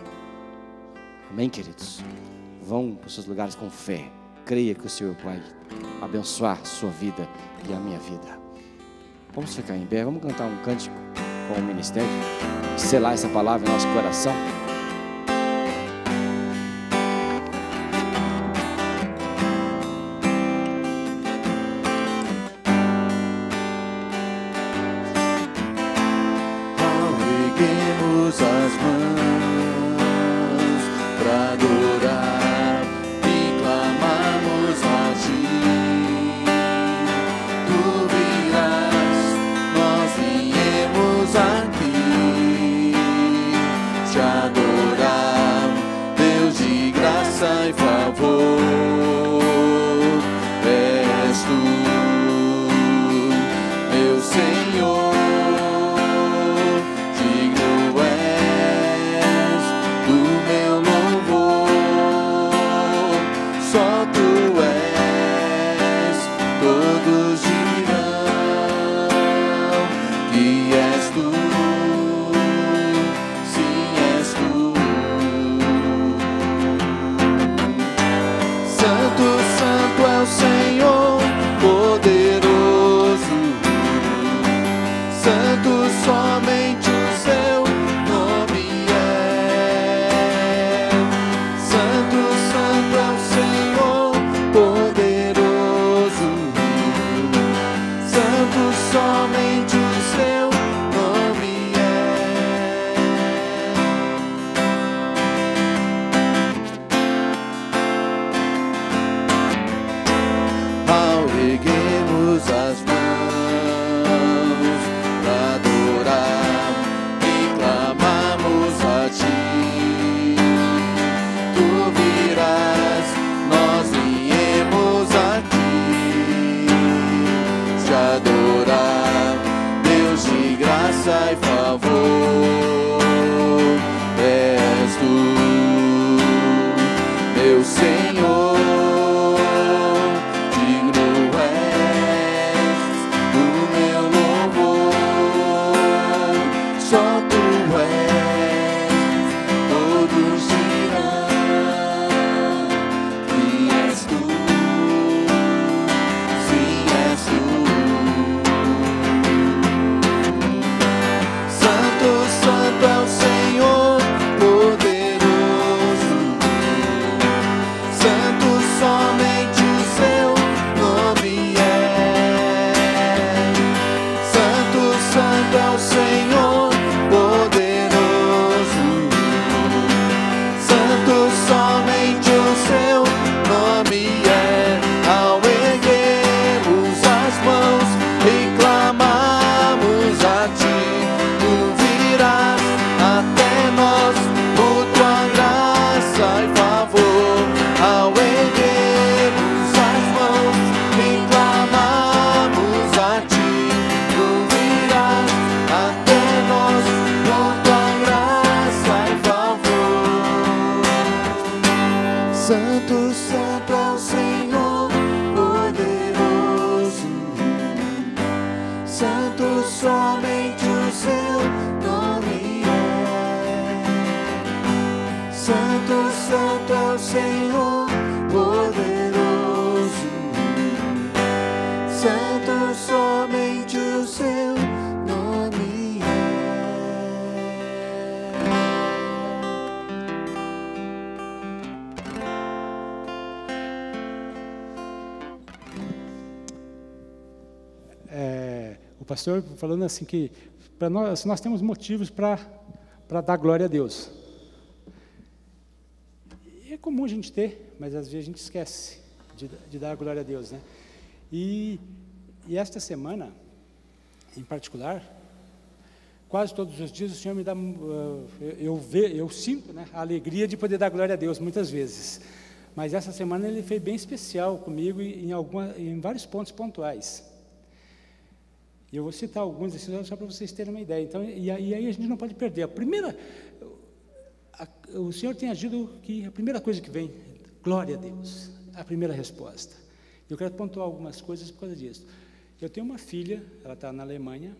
[SPEAKER 3] Amém, queridos? Vão para os seus lugares com fé. Creia que o Senhor vai abençoar a sua vida e a minha vida. Vamos ficar em pé, vamos cantar um cântico com o ministério, selar essa palavra em nosso coração.
[SPEAKER 2] Erguemos as mãos para adorar e clamamos a Ti. Tu virás, nós viemos aqui te adorar, Deus de graça e favor. És Tu, meu Senhor. Senhor poderoso, Santo, somente o Seu nome é. Santo, Santo é o Senhor poderoso, Santo, somente o Seu nome é. Erguemos as mãos para adorar e clamamos a Ti. Tu virás, nós viemos aqui te adorar, Deus de graça e favor. És Tu, meu Senhor. Santo, Santo é o Senhor poderoso, Santo, somente o Seu nome é. Santo, Santo é o Senhor poderoso, Santo, somente o Seu nome é.
[SPEAKER 4] O pastor falando assim que para nós temos motivos para dar glória a Deus. E é comum a gente ter, mas às vezes a gente esquece de dar glória a Deus, né? E esta semana, em particular, quase todos os dias o Senhor me dá, eu sinto, né, a alegria de poder dar glória a Deus muitas vezes. Mas essa semana Ele foi bem especial comigo em vários pontos pontuais. E eu vou citar alguns desses só para vocês terem uma ideia. Então, e aí a gente não pode perder. O Senhor tem agido que a primeira coisa que vem, glória a Deus, a primeira resposta. Eu quero pontuar algumas coisas por causa disso. Eu tenho uma filha, ela está na Alemanha,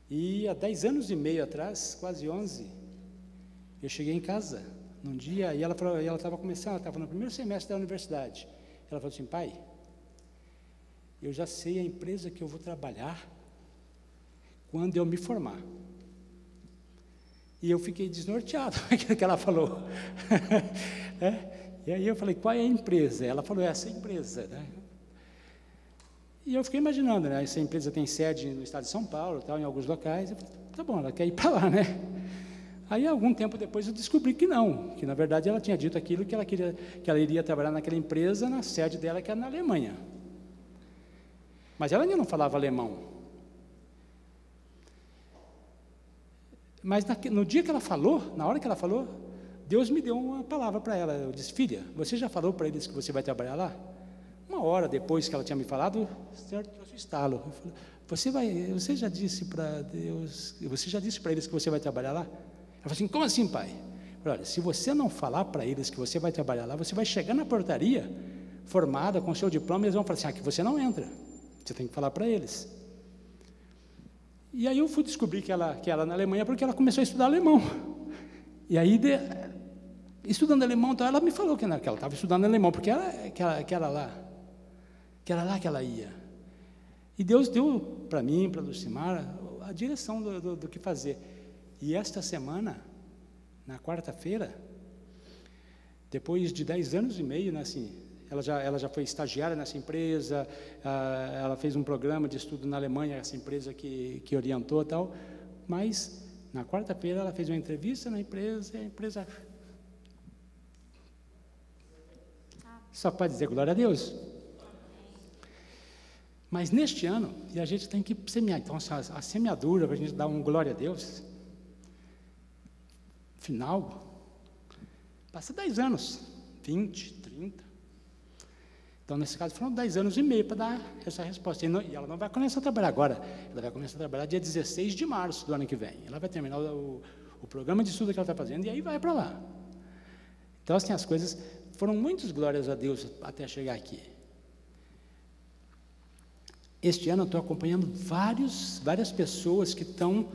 [SPEAKER 4] e há 10 anos e meio atrás, quase 11, eu cheguei em casa num dia, e ela estava começando, ela estava no primeiro semestre da universidade. Ela falou assim: pai, eu já sei a empresa que eu vou trabalhar quando eu me formar. E eu fiquei desnorteado com aquilo que ela falou. E aí eu falei: qual é a empresa? Ela falou: essa empresa, né? E eu fiquei imaginando, né? Essa empresa tem sede no estado de São Paulo, tal, em alguns locais. Eu falei: tá bom, ela quer ir para lá, né? Aí, algum tempo depois, eu descobri que não, que na verdade ela tinha dito aquilo que ela queria, que ela iria trabalhar naquela empresa, na sede dela, que era na Alemanha. Mas ela ainda não falava alemão. Mas no dia que ela falou, na hora que ela falou, Deus me deu uma palavra para ela. Eu disse: filha, você já falou para eles que você vai trabalhar lá? Uma hora depois que ela tinha me falado, o Senhor trouxe o estalo. Eu falei: você já disse para Deus, você já disse para eles que você vai trabalhar lá? Ela falou assim: como assim, pai? Eu falei: olha, se você não falar para eles que você vai trabalhar lá, você vai chegar na portaria, formada, com seu diploma, e eles vão falar assim: aqui você não entra. Você tem que falar para eles. E aí eu fui descobrir que ela na Alemanha, porque ela começou a estudar alemão. E aí, estudando alemão, então ela me falou que ela estava estudando alemão, porque era lá que ela ia. E Deus deu para mim, para a Lucimar, a direção do que fazer. E esta semana, na quarta-feira, depois de 10 anos e meio, né, assim, ela já foi estagiária nessa empresa, ela fez um programa de estudo na Alemanha, essa empresa que orientou e tal, mas na quarta-feira ela fez uma entrevista na empresa, e a empresa só pode dizer glória a Deus. Mas neste ano, e a gente tem que semear, então a semeadura, para a gente dar um glória a Deus, final, passa 10 anos, 20, 30. Então, nesse caso, foram 10 anos e meio para dar essa resposta. E ela não vai começar a trabalhar agora, ela vai começar a trabalhar dia 16 de março do ano que vem. Ela vai terminar o programa de estudo que ela está fazendo, e aí vai para lá. Então, assim, as coisas foram muitas glórias a Deus até chegar aqui. Este ano eu estou acompanhando várias pessoas que estão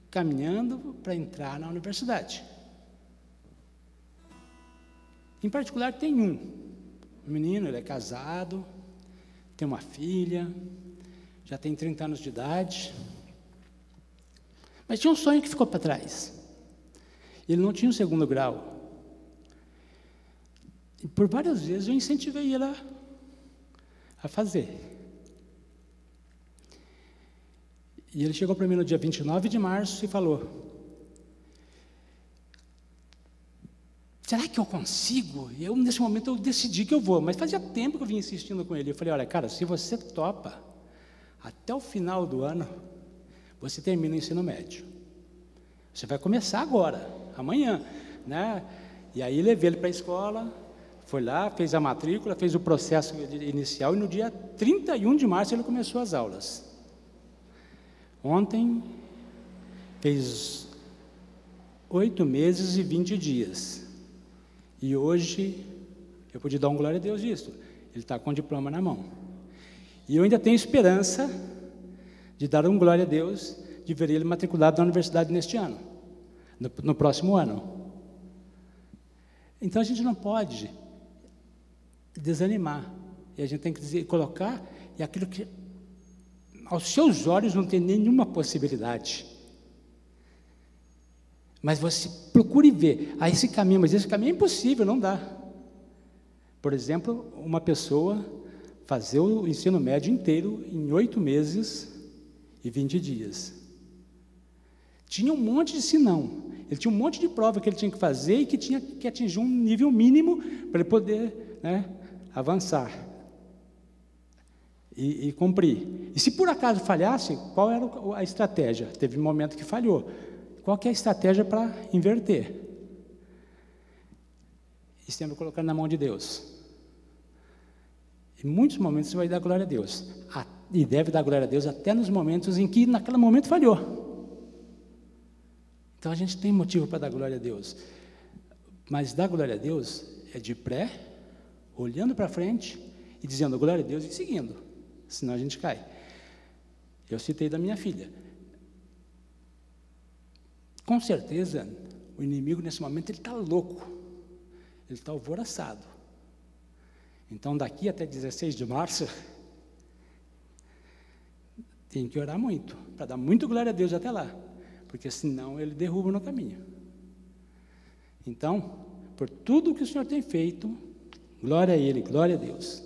[SPEAKER 4] caminhando para entrar na universidade. Em particular, tem um menino, ele é casado, tem uma filha, já tem 30 anos de idade, mas tinha um sonho que ficou para trás. Ele não tinha um segundo grau. E por várias vezes eu incentivei ele a fazer. E ele chegou para mim no dia 29 de março e falou: será que eu consigo? E nesse momento, eu decidi que eu vou, mas fazia tempo que eu vinha insistindo com ele. Eu falei: olha, cara, se você topa, até o final do ano, você termina o ensino médio. Você vai começar agora, amanhã, né? E aí levei ele para a escola, foi lá, fez a matrícula, fez o processo inicial, e no dia 31 de março ele começou as aulas. Ontem, fez 8 meses e 20 dias. E hoje, eu pude dar um glória a Deus disso. Ele está com o diploma na mão. E eu ainda tenho esperança de dar um glória a Deus, de ver ele matriculado na universidade neste ano, no próximo ano. Então, a gente não pode desanimar. E a gente tem que colocar, e aquilo que aos seus olhos não tem nenhuma possibilidade. Mas você procure ver, esse caminho, mas esse caminho é impossível, não dá. Por exemplo, uma pessoa fazer o ensino médio inteiro em 8 meses e 20 dias. Tinha um monte de senão. Ele tinha um monte de prova que ele tinha que fazer e que tinha que atingir um nível mínimo para ele poder, né, avançar e cumprir. E se por acaso falhasse, qual era a estratégia? Teve um momento que falhou. Qual que é a estratégia para inverter? E sempre colocando na mão de Deus. Em muitos momentos você vai dar glória a Deus. E deve dar glória a Deus até nos momentos em que naquele momento falhou. Então a gente tem motivo para dar glória a Deus. Mas dar glória a Deus é de pré, olhando para frente e dizendo glória a Deus e seguindo. senão a gente cai. Eu citei da minha filha. Com certeza, o inimigo nesse momento ele está louco, ele está alvoroçado. Então, daqui até 16 de março, tem que orar muito, para dar muito glória a Deus até lá, porque senão ele derruba no caminho. Então, por tudo que o Senhor tem feito, glória a Ele, glória a Deus.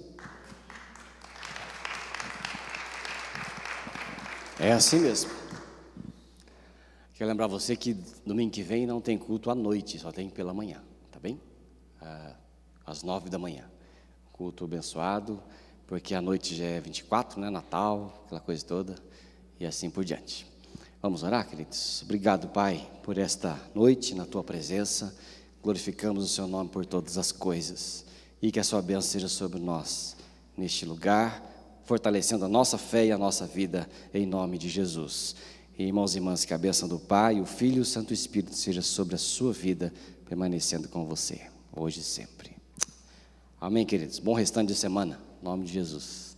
[SPEAKER 3] É assim mesmo. Quero lembrar você que domingo que vem não tem culto à noite, só tem pela manhã, tá bem? Às 9 da manhã. Culto abençoado, porque a noite já é 24, né? Natal, aquela coisa toda, e assim por diante. Vamos orar, queridos? Obrigado, Pai, por esta noite na Tua presença. Glorificamos o Seu nome por todas as coisas. E que a Sua bênção seja sobre nós, neste lugar, fortalecendo a nossa fé e a nossa vida, em nome de Jesus. E, irmãos e irmãs, que a bênção do Pai, o Filho e o Santo Espírito seja sobre a sua vida, permanecendo com você, hoje e sempre. Amém, queridos? Bom restante de semana, em nome de Jesus.